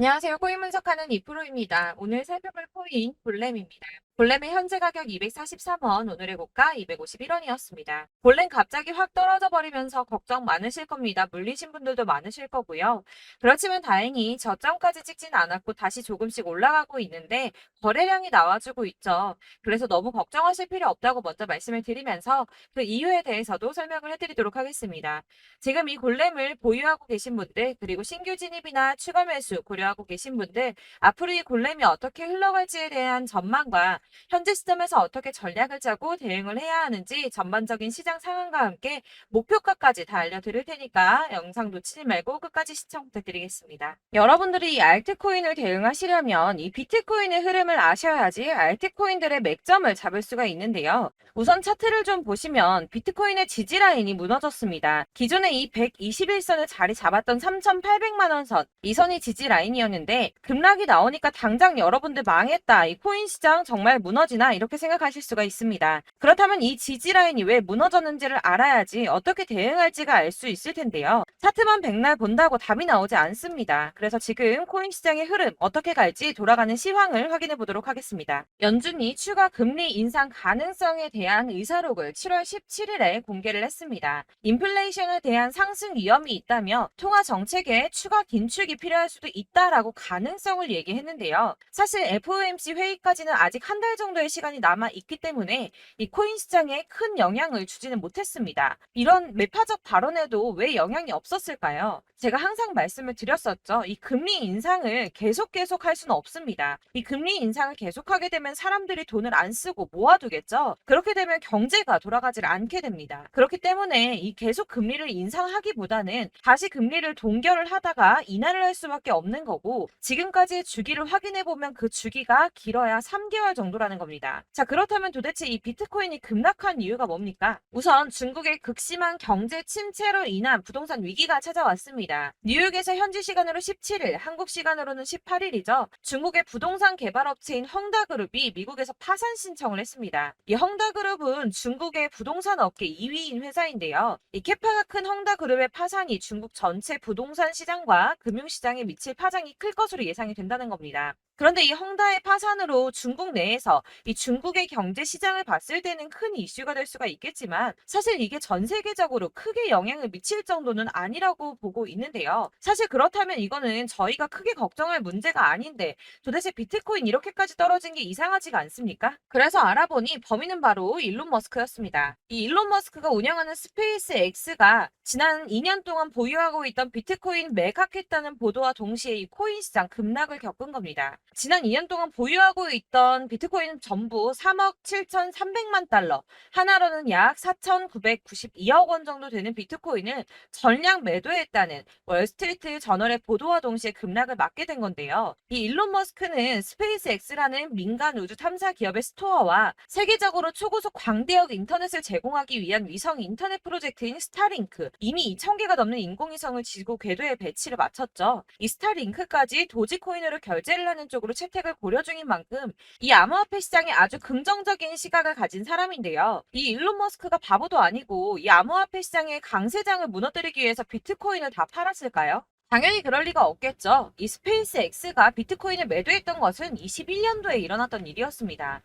안녕하세요. 코인 분석하는 이프로입니다. 오늘 살펴볼 코인 볼렘입니다. 볼렘의 현재 가격 243원, 오늘의 고가 251원이었습니다. 볼렘 갑자기 확 떨어져 버리면서 걱정 많으실 겁니다. 물리신 분들도 많으실 거고요. 그렇지만 다행히 저점까지 찍진 않았고 다시 조금씩 올라가고 있는데 거래량이 나와주고 있죠. 그래서 너무 걱정하실 필요 없다고 먼저 말씀을 드리면서 그 이유에 대해서도 설명을 해드리도록 하겠습니다. 지금 이 골렘을 보유하고 계신 분들, 그리고 신규 진입이나 추가 매수 고려하고 계신 분들, 앞으로 이 골렘이 어떻게 흘러갈지에 대한 전망과 현재 시점에서 어떻게 전략을 짜고 대응을 해야 하는지 전반적인 시장 상황과 함께 목표가까지 다 알려드릴 테니까 영상 놓치지 말고 끝까지 시청 부탁드리겠습니다. 여러분들이 이 알트코인을 대응하시려면 이 비트코인의 흐름을 아셔야지 알트코인들의 맥점을 잡을 수가 있는데요. 우선 차트를 좀 보시면 비트코인의 지지 라인이 무너졌습니다. 기존에 이 121선을 자리 잡았던 3,800만 원 선, 이 선이 지지 라인이었는데 급락이 나오니까 당장 여러분들 망했다. 이 코인 시장 정말 무너지나 이렇게 생각하실 수가 있습니다. 그렇다면 이 지지 라인이 왜 무너졌는지를 알아야지 어떻게 대응할지가 알 수 있을 텐데요. 차트만 백날 본다고 답이 나오지 않습니다. 그래서 지금 코인 시장의 흐름 어떻게 갈지 돌아가는 시황을 확인해 보도록 하겠습니다. 연준이 추가 금리 인상 가능성에 대한 의사록을 7월 17일에 공개를 했습니다. 인플레이션에 대한 상승 위험이 있다며 통화 정책에 추가 긴축이 필요할 수도 있다라고 가능성을 얘기했는데요. 사실 FOMC 회의까지는 아직 한 달 정도의 시간이 남아 있기 때문에 이 코인 시장에 큰 영향을 주지는 못했습니다. 이런 매파적 발언에도 왜 영향이 없었을까요? 제가 항상 말씀을 드렸었죠. 이 금리 인상을 계속 할 수는 없습니다. 이 금리 인상을 계속하게 되면 사람들이 돈을 안 쓰고 모아두겠죠. 그렇게 되면 경제가 돌아가질 않게 됩니다. 그렇기 때문에 이 계속 금리를 인상하기보다는 다시 금리를 동결을 하다가 인하를 할 수밖에 없는 거고, 지금까지의 주기를 확인해 보면 그 주기가 길어야 3개월 정도라는 겁니다. 자, 그렇다면 도대체 이 비트코인이 급락한 이유가 뭡니까? 우선 중국의 극심한 경제 침체로 인한 부동산 위기가 찾아왔습니다. 뉴욕에서 현지 시간으로 17일, 한국 시간으로는 18일이죠. 중국의 부동산 개발업체인 헝다그룹이 미국에서 파산 신청을 했습니다. 이 헝다그룹은 중국의 부동산 업계 2위인 회사인데요. 이 캐파가 큰 헝다그룹의 파산이 중국 전체 부동산 시장과 금융시장에 미칠 파장이 클 것으로 예상이 된다는 겁니다. 그런데 이 헝다의 파산으로 중국 내에서 이 중국의 경제 시장을 봤을 때는 큰 이슈가 될 수가 있겠지만, 사실 이게 전 세계적으로 크게 영향을 미칠 정도는 아니라고 보고 있는데요. 사실 그렇다면 이거는 저희가 크게 걱정할 문제가 아닌데 도대체 비트코인 이렇게까지 떨어진 게 이상하지가 않습니까? 그래서 알아보니 범인은 바로 일론 머스크였습니다. 이 일론 머스크가 운영하는 스페이스 X가 지난 2년 동안 보유하고 있던 비트코인 매각했다는 보도와 동시에 이 코인 시장 급락을 겪은 겁니다. 지난 2년 동안 보유하고 있던 비트코인 전부 3억 7,300만 달러, 하나로는 약 4,992억 원 정도 되는 비트코인을 전량 매도했다는 월스트리트 저널의 보도와 동시에 급락을 맞게 된 건데요. 이 일론 머스크는 스페이스 X라는 민간 우주 탐사 기업의 스토어와 세계적으로 초고속 광대역 인터넷을 제공하기 위한 위성 인터넷 프로젝트인 스타링크, 이미 2,000개가 넘는 인공위성을 지구 궤도에 배치를 마쳤죠. 이 스타링크까지 도지코인으로 결제를 하는 쪽으로 채택을 고려 중인 만큼 이 암호화폐 시장에 아주 긍정적인 시각을 가진 사람인데요. 이 일론 머스크가 바보도 아니고 이 암호화폐 시장의 강세장을 무너뜨리기 위해서 비트코인을 다 팔았을까요? 당연히 그럴 리가 없겠죠. 이 스페이스 X가 비트코인을 매도했던 것은 21년도에 일어났던 일이었습니다.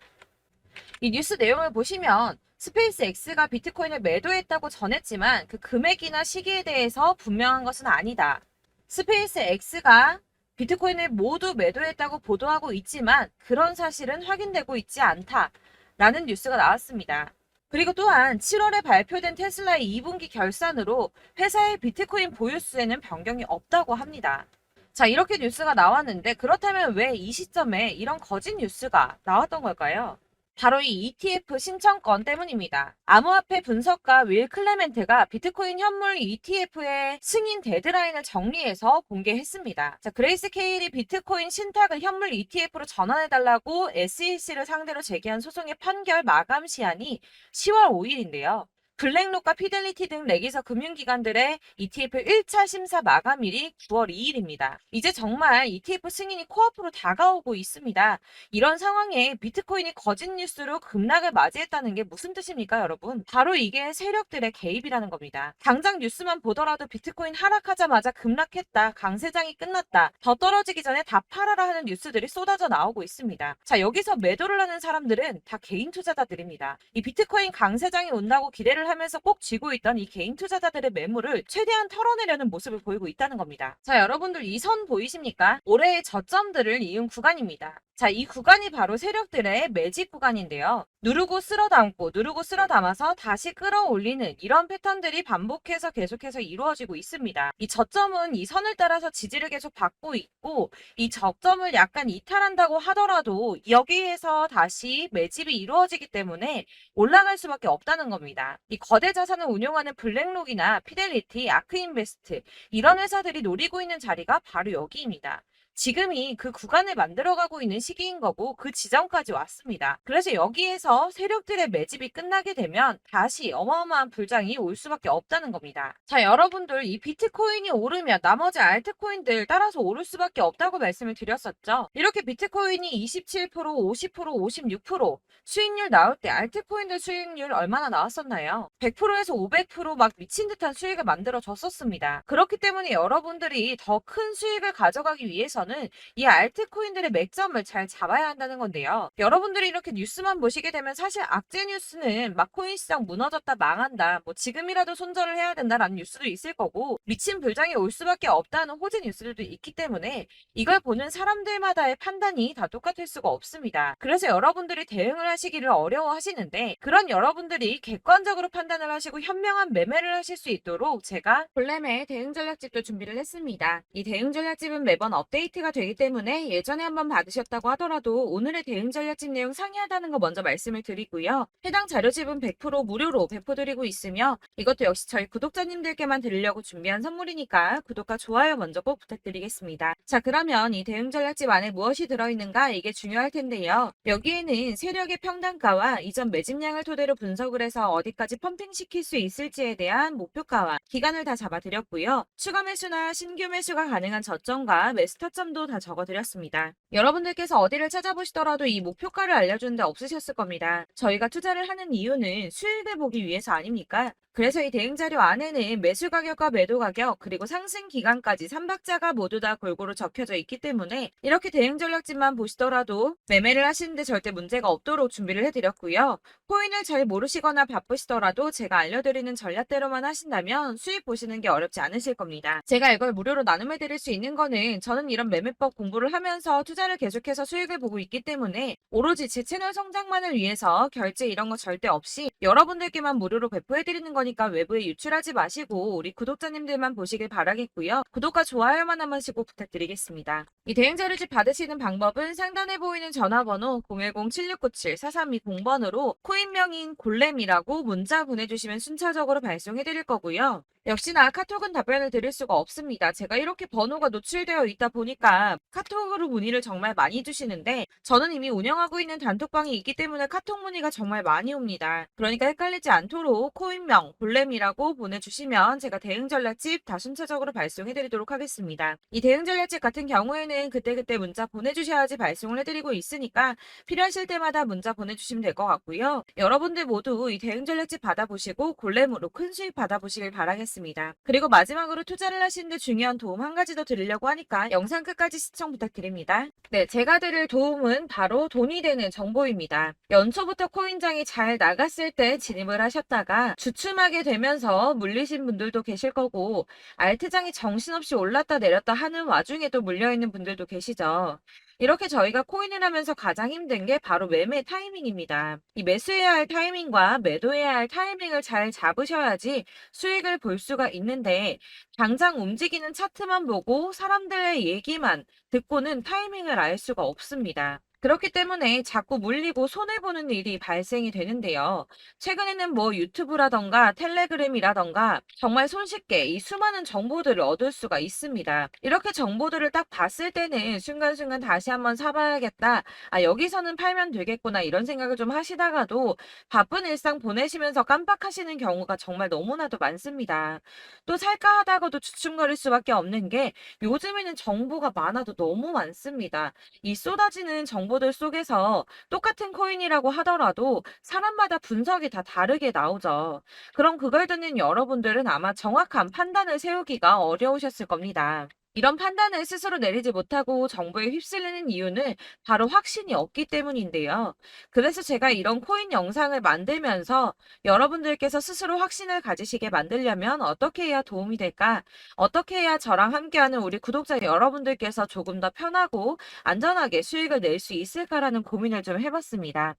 이 뉴스 내용을 보시면 스페이스 X가 비트코인을 매도했다고 전했지만 그 금액이나 시기에 대해서 분명한 것은 아니다. 스페이스 X가 비트코인을 모두 매도했다고 보도하고 있지만 그런 사실은 확인되고 있지 않다라는 뉴스가 나왔습니다. 그리고 또한 7월에 발표된 테슬라의 2분기 결산으로 회사의 비트코인 보유수에는 변경이 없다고 합니다. 자, 이렇게 뉴스가 나왔는데 그렇다면 왜 이 시점에 이런 거짓 뉴스가 나왔던 걸까요? 바로 이 ETF 신청권 때문입니다. 암호화폐 분석가 윌 클레멘트가 비트코인 현물 ETF의 승인 데드라인을 정리해서 공개했습니다. 자, 그레이스 케일이 비트코인 신탁을 현물 ETF로 전환해달라고 SEC를 상대로 제기한 소송의 판결 마감 시한이 10월 5일인데요. 블랙록과 피델리티 등 레기서 금융기관들의 ETF 1차 심사 마감일이 9월 2일입니다. 이제 정말 ETF 승인이 코앞으로 다가오고 있습니다. 이런 상황에 비트코인이 거짓 뉴스로 급락을 맞이했다는 게 무슨 뜻입니까, 여러분? 바로 이게 세력들의 개입이라는 겁니다. 당장 뉴스만 보더라도 비트코인 하락하자마자 급락했다, 강세장이 끝났다, 더 떨어지기 전에 다 팔아라 하는 뉴스들이 쏟아져 나오고 있습니다. 자, 여기서 매도를 하는 사람들은 다 개인 투자자들입니다. 이 비트코인 강세장이 온다고 기대를 하면서 꼭 쥐고 있던 이 개인 투자자들의 매물을 최대한 털어내려는 모습을 보이고 있다는 겁니다. 자, 여러분들 이 선 보이십니까? 올해의 저점들을 이은 구간입니다. 자, 이 구간이 바로 세력들의 매집 구간인데요. 누르고 쓸어 담고 누르고 쓸어 담아서 다시 끌어올리는 이런 패턴들이 반복해서 계속해서 이루어지고 있습니다. 이 저점은 이 선을 따라서 지지를 계속 받고 있고, 이 저점을 약간 이탈한다고 하더라도 여기에서 다시 매집이 이루어지기 때문에 올라갈 수밖에 없다는 겁니다. 이 거대 자산을 운용하는 블랙록이나 피델리티, 아크인베스트 이런 회사들이 노리고 있는 자리가 바로 여기입니다. 지금이 그 구간을 만들어가고 있는 시기인 거고 그 지점까지 왔습니다. 그래서 여기에서 세력들의 매집이 끝나게 되면 다시 어마어마한 불장이 올 수밖에 없다는 겁니다. 자, 여러분들 이 비트코인이 오르면 나머지 알트코인들 따라서 오를 수밖에 없다고 말씀을 드렸었죠. 이렇게 비트코인이 27%, 50%, 56% 수익률 나올 때 알트코인들 수익률 얼마나 나왔었나요? 100%에서 500%막 미친 듯한 수익을 만들어 줬었습니다. 그렇기 때문에 여러분들이 더 큰 수익을 가져가기 위해서는 이 알트코인들의 맥점을 잘 잡아야 한다는 건데요. 여러분들이 이렇게 뉴스만 보시게 되면 사실 악재 뉴스는 막 코인 시장 무너졌다, 망한다, 뭐 지금이라도 손절을 해야 된다라는 뉴스도 있을 거고, 미친 불장이 올 수밖에 없다는 호재 뉴스들도 있기 때문에 이걸 보는 사람들마다의 판단이 다 똑같을 수가 없습니다. 그래서 여러분들이 대응을 하시기를 어려워하시는데, 그런 여러분들이 객관적으로 판단을 하시고 현명한 매매를 하실 수 있도록 제가 볼렘의 대응 전략집도 준비를 했습니다. 이 대응 전략집은 매번 업데이트가 되기 때문에 예전에 한번 받으셨다고 하더라도 오늘의 대응 전략집 내용 상이하다는 거 먼저 말씀을 드리고요. 해당 자료집은 100% 무료로 배포드리고 있으며, 이것도 역시 저희 구독자님들께만 드리려고 준비한 선물이니까 구독과 좋아요 먼저 꼭 부탁드리겠습니다. 자, 그러면 이 대응 전략집 안에 무엇이 들어있는가, 이게 중요할 텐데요. 여기에는 세력의 평단가와 이전 매집량을 토대로 분석을 해서 어디까지 펌핑시킬 수 있을지에 대한 목표가와 기간을 다 잡아드렸고요. 추가 매수나 신규 매수가 가능한 저점과 매수 타점도 다 적어드렸습니다. 여러분들께서 어디를 찾아보시더라도 이 목표가를 알려주는데 없으셨을 겁니다. 저희가 투자를 하는 이유는 수익을 보기 위해서 아닙니까? 그래서 이 대응 자료 안에는 매수 가격과 매도 가격, 그리고 상승 기간까지 3박자가 모두 다 골고루 적혀져 있기 때문에 이렇게 대응 전략집만 보시더라도 매매를 하시는데 절대 문제가 없도록 준비를 해드렸고요. 코인을 잘 모르시거나 바쁘시더라도 제가 알려드리는 전략대로만 하신다면 수익 보시는 게 어렵지 않으실 겁니다. 제가 이걸 무료로 나눔해 드릴 수 있는 거는 저는 이런 매매법 공부를 하면서 투자를 계속해서 수익을 보고 있기 때문에 오로지 제 채널 성장만을 위해서 결제 이런 거 절대 없이 여러분들께만 무료로 배포해 드리는 거니까 외부에 유출하지 마시고 우리 구독자님들만 보시길 바라겠고요. 구독과 좋아요만 한 번씩 꼭 부탁드리겠습니다. 이 대응 자료집 받으시는 방법은 상단에 보이는 전화번호 010-7697-4320번으로 코인명인 골렘이라고 문자 보내주시면 순차적으로 발송해 드릴 거고요. 역시나 카톡은 답변을 드릴 수가 없습니다. 제가 이렇게 번호가 노출되어 있다 보니까 카톡으로 문의를 정말 많이 주시는데, 저는 이미 운영하고 있는 단톡방이 있기 때문에 카톡 문의가 정말 많이 옵니다. 그러니까 헷갈리지 않도록 코인명 골렘이라고 보내주시면 제가 대응 전략집 다 순차적으로 발송해 드리도록 하겠습니다. 이 대응 전략집 같은 경우에는 그때그때 문자 보내주셔야지 발송을 해드리고 있으니까 필요하실 때마다 문자 보내주시면 될 것 같고요. 여러분들 모두 이 대응 전략집 받아보시고 골렘으로 큰 수익 받아보시길 바라겠습니다. 그리고 마지막으로 투자를 하시는데 중요한 도움 한 가지 더 드리려고 하니까 영상 끝까지 시청 부탁드립니다. 네, 제가 드릴 도움은 바로 돈이 되는 정보입니다. 연초부터 코인장이 잘 나갔을 때 진입을 하셨다가 주춤하게 되면서 물리신 분들도 계실 거고, 알트장이 정신없이 올랐다 내렸다 하는 와중에도 물려있는 분들도 계시죠. 이렇게 저희가 코인을 하면서 가장 힘든 게 바로 매매 타이밍입니다. 이 매수해야 할 타이밍과 매도해야 할 타이밍을 잘 잡으셔야지 수익을 볼 수가 있는데, 당장 움직이는 차트만 보고 사람들의 얘기만 듣고는 타이밍을 알 수가 없습니다. 그렇기 때문에 자꾸 물리고 손해보는 일이 발생이 되는데요. 최근에는 뭐 유튜브라던가 텔레그램이라던가 정말 손쉽게 이 수많은 정보들을 얻을 수가 있습니다. 이렇게 정보들을 딱 봤을 때는 순간순간 다시 한번 사봐야겠다. 아, 여기서는 팔면 되겠구나. 이런 생각을 좀 하시다가도 바쁜 일상 보내시면서 깜빡하시는 경우가 정말 너무나도 많습니다. 또 살까 하다가도 주춤거릴 수밖에 없는 게 요즘에는 정보가 많아도 너무 많습니다. 이 쏟아지는 정보들 속에서 똑같은 코인이라고 하더라도 사람마다 분석이 다 다르게 나오죠. 그럼 그걸 듣는 여러분들은 아마 정확한 판단을 세우기가 어려우셨을 겁니다. 이런 판단을 스스로 내리지 못하고 정보에 휩쓸리는 이유는 바로 확신이 없기 때문인데요. 그래서 제가 이런 코인 영상을 만들면서 여러분들께서 스스로 확신을 가지시게 만들려면 어떻게 해야 도움이 될까? 어떻게 해야 저랑 함께하는 우리 구독자 여러분들께서 조금 더 편하고 안전하게 수익을 낼 수 있을까라는 고민을 좀 해봤습니다.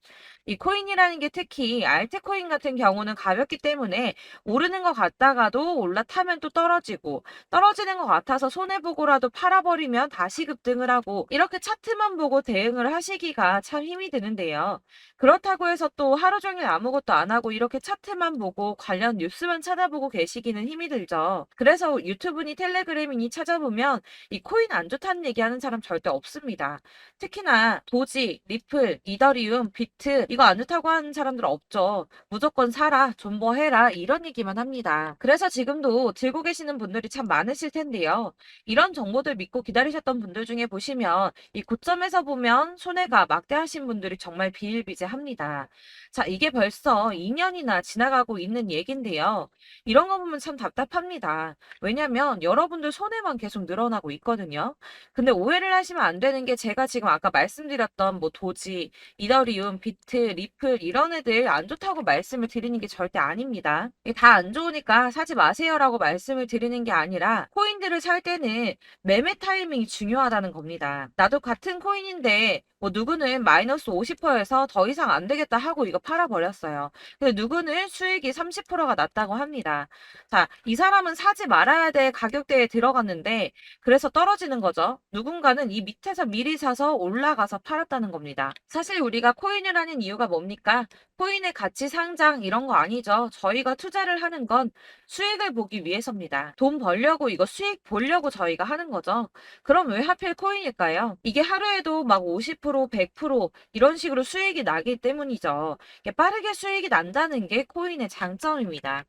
이 코인이라는 게 특히 알트코인 같은 경우는 가볍기 때문에 오르는 것 같다가도 올라타면 또 떨어지고 떨어지는 것 같아서 손해보고라도 팔아버리면 다시 급등을 하고 이렇게 차트만 보고 대응을 하시기가 참 힘이 드는데요. 그렇다고 해서 또 하루 종일 아무것도 안 하고 이렇게 차트만 보고 관련 뉴스만 찾아보고 계시기는 힘이 들죠. 그래서 유튜브니 텔레그램이니 찾아보면 이 코인 안 좋다는 얘기하는 사람 절대 없습니다. 특히나 도지, 리플, 이더리움, 비트 이거 안 좋다고 하는 사람들 없죠. 무조건 사라, 존버해라 이런 얘기만 합니다. 그래서 지금도 들고 계시는 분들이 참 많으실 텐데요. 이런 정보들 믿고 기다리셨던 분들 중에 보시면 이 고점에서 보면 손해가 막대하신 분들이 정말 비일비재합니다. 자, 이게 벌써 2년이나 지나가고 있는 얘긴데요. 이런 거 보면 참 답답합니다. 왜냐면 여러분들 손해만 계속 늘어나고 있거든요. 근데 오해를 하시면 안 되는 게 제가 지금 아까 말씀드렸던 뭐 도지, 이더리움, 비트, 리플 이런 애들 안 좋다고 말씀을 드리는 게 절대 아닙니다. 다 안 좋으니까 사지 마세요라고 말씀을 드리는 게 아니라 코인들을 살 때는 매매 타이밍이 중요하다는 겁니다. 나도 같은 코인인데 뭐 누구는 마이너스 50%에서 더 이상 안 되겠다 하고 이거 팔아버렸어요. 근데 누구는 수익이 30%가 났다고 합니다. 자, 이 사람은 사지 말아야 될 가격대에 들어갔는데 그래서 떨어지는 거죠. 누군가는 이 밑에서 미리 사서 올라가서 팔았다는 겁니다. 사실 우리가 코인을 하는 이유가 뭡니까? 코인의 가치 상장 이런 거 아니죠. 저희가 투자를 하는 건 수익을 보기 위해서입니다. 돈 벌려고 이거 수익 보려고 저희가 하는 거죠. 그럼 왜 하필 코인일까요? 이게 하루에도 막 50%, 100% 이런 식으로 수익이 나기 때문이죠. 이게 빠르게 수익이 난다는 게 코인의 장점입니다.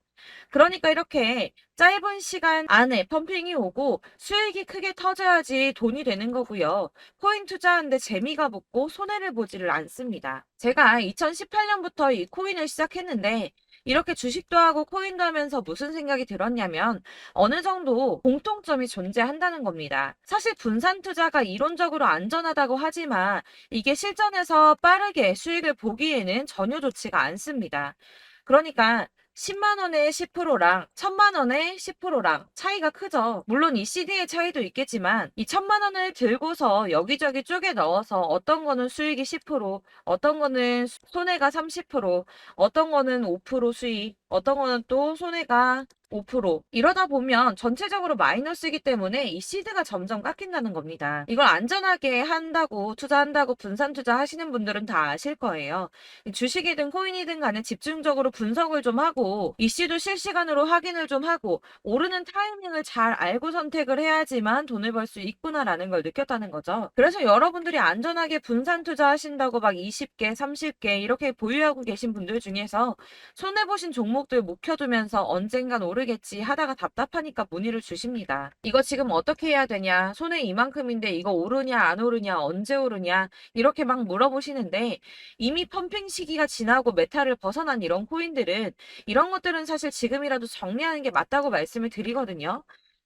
그러니까 이렇게 짧은 시간 안에 펌핑이 오고 수익이 크게 터져야지 돈이 되는 거고요. 코인 투자하는데 재미가 붙고 손해를 보지를 않습니다. 제가 2018년부터 이 코인을 시작했는데 이렇게 주식도 하고 코인도 하면서 무슨 생각이 들었냐면 어느 정도 공통점이 존재한다는 겁니다. 사실 분산 투자가 이론적으로 안전하다고 하지만 이게 실전에서 빠르게 수익을 보기에는 전혀 좋지가 않습니다. 그러니까 10만 원에 10%랑 1000만 원에 10%랑 차이가 크죠. 물론 이 CD의 차이도 있겠지만 이 1000만 원을 들고서 여기저기 쪼개 넣어서 어떤 거는 수익이 10%, 어떤 거는 손해가 30%, 어떤 거는 5% 수익, 어떤 거는 또 손해가 5% 이러다 보면 전체적으로 마이너스이기 때문에 이 시드가 점점 깎인다는 겁니다. 이걸 안전하게 한다고 투자한다고 분산 투자하시는 분들은 다 아실 거예요. 주식이든 코인이든 간에 집중적으로 분석을 좀 하고 이슈도 실시간으로 확인을 좀 하고 오르는 타이밍을 잘 알고 선택을 해야지만 돈을 벌 수 있구나라는 걸 느꼈다는 거죠. 그래서 여러분들이 안전하게 분산 투자하신다고 막 20개, 30개 이렇게 보유하고 계신 분들 중에서 손해보신 종목들 묵혀두면서 언젠간 오르겠지 하다가 답답하니까 문의를 주십니다. 이거 지금 어떻게 해야 되냐? 손해 이만큼인데 이거 오르냐 안 오르냐 언제 오르냐 이렇게 막 물어보시는데 이미 펌핑 시기가 지나고 메타를 벗어난 이런 코인들은 이런 것들은 사실 지금이라도 정리하는 게 맞다고 말씀을 드리거든요.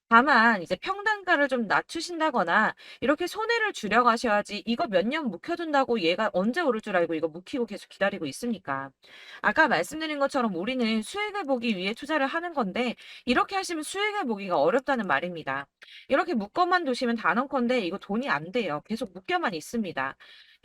다만 이제 평단가를 좀 낮추신다거나 이렇게 손해를 줄여가셔야지 이거 몇 년 묵혀둔다고 얘가 언제 오를 줄 알고 이거 묵히고 계속 기다리고 있습니까? 아까 말씀드린 것처럼 우리는 수익을 보기 위해 투자를 하는 건데 이렇게 하시면 수익을 보기가 어렵다는 말입니다. 이렇게 묶어만 두시면 단언컨대 이거 돈이 안 돼요. 계속 묶여만 있습니다.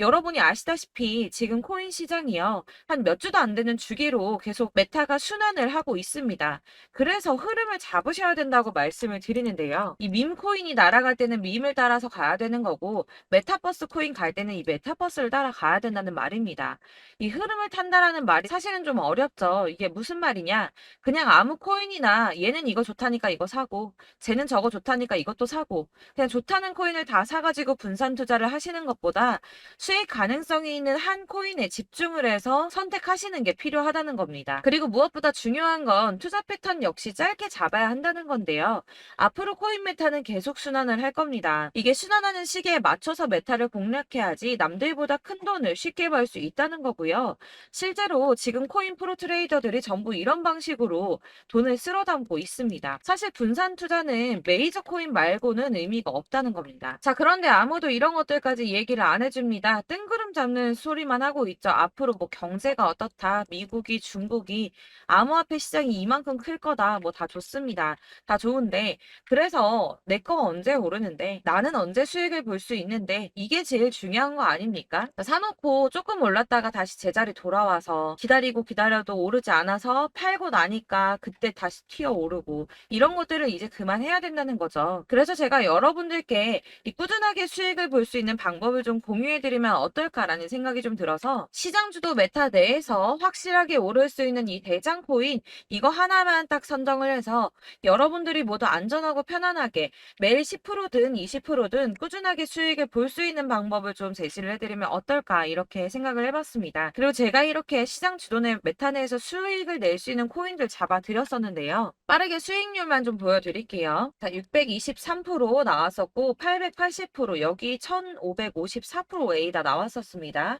여러분이 아시다시피 지금 코인 시장이요. 한 몇 주도 안 되는 주기로 계속 메타가 순환을 하고 있습니다. 그래서 흐름을 잡으셔야 된다고 말씀을 드리는 드리는데요. 이 밈 코인이 날아갈 때는 밈을 따라서 가야 되는 거고 메타버스 코인 갈 때는 이 메타버스를 따라가야 된다는 말입니다. 이 흐름을 탄다라는 말이 사실은 좀 어렵죠. 이게 무슨 말이냐? 그냥 아무 코인이나 얘는 이거 좋다니까 이거 사고 쟤는 저거 좋다니까 이것도 사고 그냥 좋다는 코인을 다 사가지고 분산 투자를 하시는 것보다 수익 가능성이 있는 한 코인에 집중을 해서 선택하시는 게 필요하다는 겁니다. 그리고 무엇보다 중요한 건 투자 패턴 역시 짧게 잡아야 한다는 건데요. 앞으로 코인 메타는 계속 순환을 할 겁니다. 이게 순환하는 시기에 맞춰서 메타를 공략해야지 남들보다 큰 돈을 쉽게 벌 수 있다는 거고요. 실제로 지금 코인 프로 트레이더들이 전부 이런 방식으로 돈을 쓸어 담고 있습니다. 사실 분산 투자는 메이저 코인 말고는 의미가 없다는 겁니다. 자, 그런데 아무도 이런 것들까지 얘기를 안 해줍니다. 뜬구름 잡는 소리만 하고 있죠. 앞으로 뭐 경제가 어떻다, 미국이, 중국이, 암호화폐 시장이 이만큼 클 거다, 뭐 다 좋습니다. 다 좋은데, 그래서 내 거가 언제 오르는데, 나는 언제 수익을 볼 수 있는데, 이게 제일 중요한 거 아닙니까? 사놓고 조금 올랐다가 다시 제자리 돌아와서 기다리고 기다려도 오르지 않아서 팔고 나니까 그때 다시 튀어 오르고 이런 것들을 이제 그만해야 된다는 거죠. 그래서 제가 여러분들께 이 꾸준하게 수익을 볼 수 있는 방법을 좀 공유해드리면 어떨까라는 생각이 좀 들어서 시장 주도 메타 내에서 확실하게 오를 수 있는 이 대장 코인 이거 하나만 딱 선정을 해서 여러분들이 모두 안전하고 편안하게 매일 10%든 20%든 꾸준하게 수익을 볼 수 있는 방법을 좀 제시를 해드리면 어떨까 이렇게 생각을 해봤습니다. 그리고 제가 이렇게 시장 주도내 메타 내에서 수익을 낼 수 있는 코인들 잡아드렸었는데요. 빠르게 수익률만 좀 보여드릴게요. 자, 623% 나왔었고 880% 여기 1554% A다 나왔었습니다.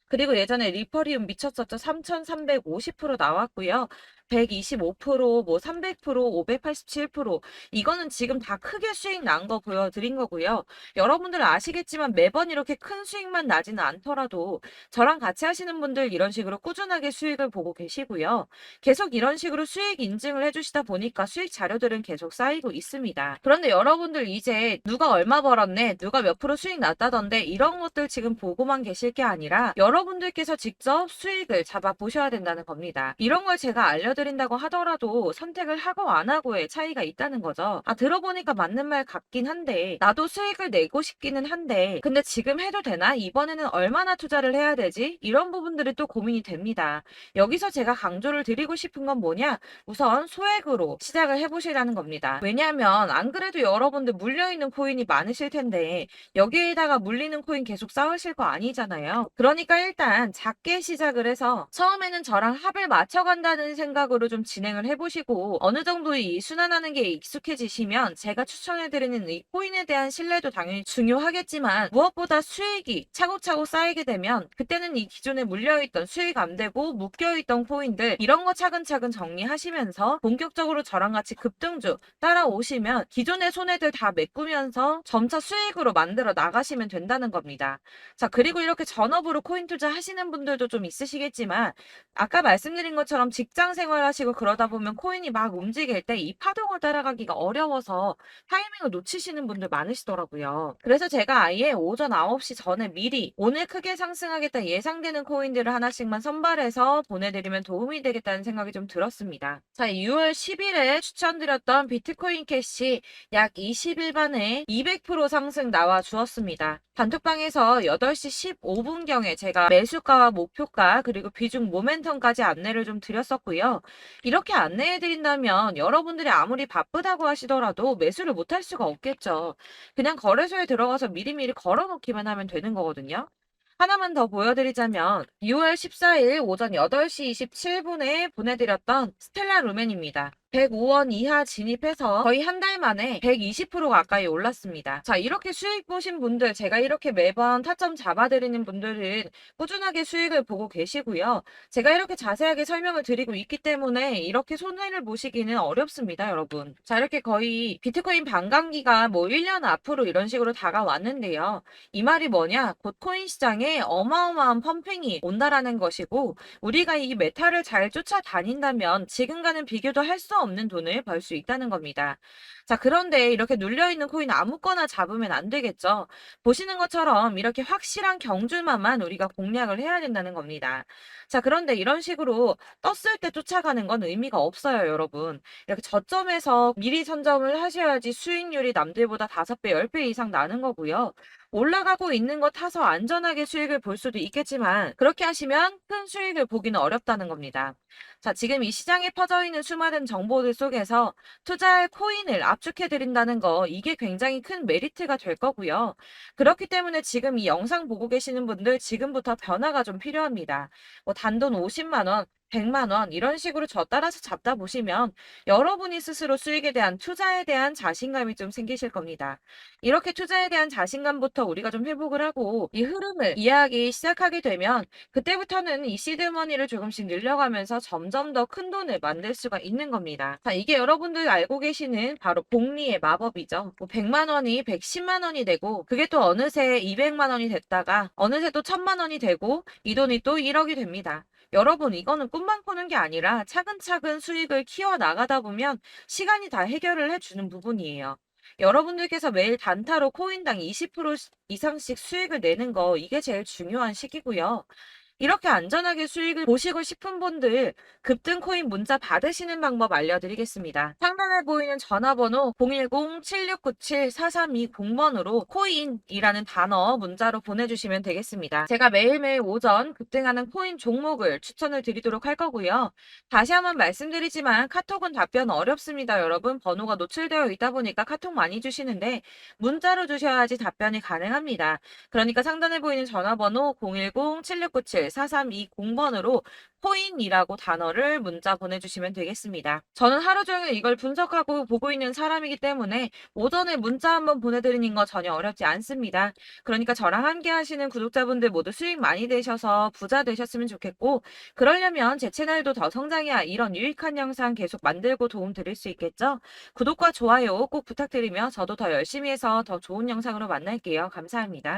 그리고 예전에 리퍼리움 미쳤었죠. 3350% 나왔고요. 125%, 뭐 300%, 587% 이거는 지금 다 크게 수익 난 거 보여드린 거고요. 여러분들은 아시겠지만 매번 이렇게 큰 수익만 나지는 않더라도 저랑 같이 하시는 분들 이런 식으로 꾸준하게 수익을 보고 계시고요. 계속 이런 식으로 수익 인증을 해주시다 보니까 수익 자료들은 계속 쌓이고 있습니다. 그런데 여러분들 이제 누가 얼마 벌었네, 누가 몇 프로 수익 났다던데 이런 것들 지금 보고만 계실 게 아니라 여러분들께서 직접 수익을 잡아 보셔야 된다는 겁니다. 이런 걸 제가 알려드린다고 하더라도 선택을 하고 안 하고의 차이가 있다는 거죠. 아, 들어보니까 맞는 말 같긴 한데 나도 수익을 내고 싶기는 한데 근데 지금 해도 되나? 이번에는 얼마나 투자를 해야 되지? 이런 부분들이 또 고민이 됩니다. 여기서 제가 강조를 드리고 싶은 건 뭐냐? 우선 소액으로 시작을 해보시라는 겁니다. 왜냐하면 안 그래도 여러분들 물려있는 코인이 많으실 텐데 여기에다가 물리는 코인 계속 쌓으실 거 아니잖아요. 그러니까 일단 작게 시작을 해서 처음에는 저랑 합을 맞춰간다는 생각으로 좀 진행을 해보시고 어느 정도 이 순환하는 게 익숙해지시면 제가 추천해드리는 이 코인에 대한 신뢰도 당연히 중요하겠지만 무엇보다 수익이 차곡차곡 쌓이게 되면 그때는 이 기존에 물려있던 수익 안 되고 묶여있던 코인들 이런 거 차근차근 정리하시면서 본격적으로 저랑 같이 급등주 따라오시면 기존의 손해들 다 메꾸면서 점차 수익으로 만들어 나가시면 된다는 겁니다. 자, 그리고 이렇게 전업으로 코인 투자 하시는 분들도 좀 있으시겠지만 아까 말씀드린 것처럼 직장 생활하시고 그러다 보면 코인이 막 움직일 때 이 파동을 따라가기가 어려워서 타이밍을 놓치시는 분들 많으시더라고요. 그래서 제가 아예 오전 9시 전에 미리 오늘 크게 상승하겠다 예상되는 코인들을 하나씩만 선발해서 보내드리면 도움이 되겠다는 생각이 좀 들었습니다. 자, 6월 10일에 추천드렸던 비트코인 캐시 약 20일 만에 200% 상승 나와 주었습니다. 단톡방에서 8시 15분경에 제가 매수가와 목표가 그리고 비중 모멘텀까지 안내를 좀 드렸었고요. 이렇게 안내해드린다면 여러분들이 아무리 바쁘다고 하시더라도 매수를 못할 수가 없겠죠. 그냥 거래소에 들어가서 미리미리 걸어놓기만 하면 되는 거거든요. 하나만 더 보여드리자면 6월 14일 오전 8시 27분에 보내드렸던 스텔라 루멘입니다. 105원 이하 진입해서 거의 한 달 만에 120% 가까이 올랐습니다. 자, 이렇게 수익 보신 분들, 제가 이렇게 매번 타점 잡아드리는 분들은 꾸준하게 수익을 보고 계시고요. 제가 이렇게 자세하게 설명을 드리고 있기 때문에 이렇게 손해를 보시기는 어렵습니다, 여러분. 자, 이렇게 거의 비트코인 반감기가 뭐 1년 앞으로 이런 식으로 다가왔는데요. 이 말이 뭐냐? 곧 코인 시장에 어마어마한 펌핑이 온다라는 것이고 우리가 이 메타를 잘 쫓아다닌다면 지금과는 비교도 할 수 수가 없는 돈을 벌 수 있다는 겁니다. 자, 그런데 이렇게 눌려있는 코인 아무거나 잡으면 안 되겠죠. 보시는 것처럼 이렇게 확실한 경주만만 우리가 공략을 해야 된다는 겁니다. 자, 그런데 이런 식으로 떴을 때 쫓아가는 건 의미가 없어요, 여러분. 이렇게 저점에서 미리 선점을 하셔야지 수익률이 남들보다 5배, 10배 이상 나는 거고요. 올라가고 있는 거 타서 안전하게 수익을 볼 수도 있겠지만 그렇게 하시면 큰 수익을 보기는 어렵다는 겁니다. 자, 지금 이 시장에 퍼져 있는 수많은 정보들 속에서 투자할 코인을 압축해 드린다는 거 이게 굉장히 큰 메리트가 될 거고요. 그렇기 때문에 지금 이 영상 보고 계시는 분들 지금부터 변화가 좀 필요합니다. 뭐 단돈 50만 원, 100만 원 이런 식으로 저 따라서 잡다 보시면 여러분이 스스로 수익에 대한 투자에 대한 자신감이 좀 생기실 겁니다. 이렇게 투자에 대한 자신감부터 우리가 좀 회복을 하고 이 흐름을 이해하기 시작하게 되면 그때부터는 이 시드머니를 조금씩 늘려가면서 점점 더 큰 돈을 만들 수가 있는 겁니다. 자, 이게 여러분들 알고 계시는 바로 복리의 마법이죠. 뭐 100만 원이 110만 원이 되고 그게 또 어느새 200만 원이 됐다가 어느새 또 1000만 원이 되고 이 돈이 또 1억이 됩니다. 여러분, 이거는 꿈만 꾸는 게 아니라 차근차근 수익을 키워 나가다 보면 시간이 다 해결을 해주는 부분이에요. 여러분들께서 매일 단타로 코인당 20% 이상씩 수익을 내는 거 이게 제일 중요한 시기고요. 이렇게 안전하게 수익을 보시고 싶은 분들 급등 코인 문자 받으시는 방법 알려드리겠습니다. 상단에 보이는 전화번호 010-7697-4320번으로 코인이라는 단어 문자로 보내주시면 되겠습니다. 제가 매일매일 오전 급등하는 코인 종목을 추천을 드리도록 할 거고요. 다시 한번 말씀드리지만 카톡은 답변 어렵습니다. 여러분, 번호가 노출되어 있다 보니까 카톡 많이 주시는데 문자로 주셔야지 답변이 가능합니다. 그러니까 상단에 보이는 전화번호 010-7697-4320번으로 코인이라고 단어를 문자 보내주시면 되겠습니다. 저는 하루 종일 이걸 분석하고 보고 있는 사람이기 때문에 오전에 문자 한번 보내드리는 거 전혀 어렵지 않습니다. 그러니까 저랑 함께 하시는 구독자분들 모두 수익 많이 되셔서 부자 되셨으면 좋겠고 그러려면 제 채널도 더 성장해야 이런 유익한 영상 계속 만들고 도움 드릴 수 있겠죠? 구독과 좋아요 꼭 부탁드리며 저도 더 열심히 해서 더 좋은 영상으로 만날게요. 감사합니다.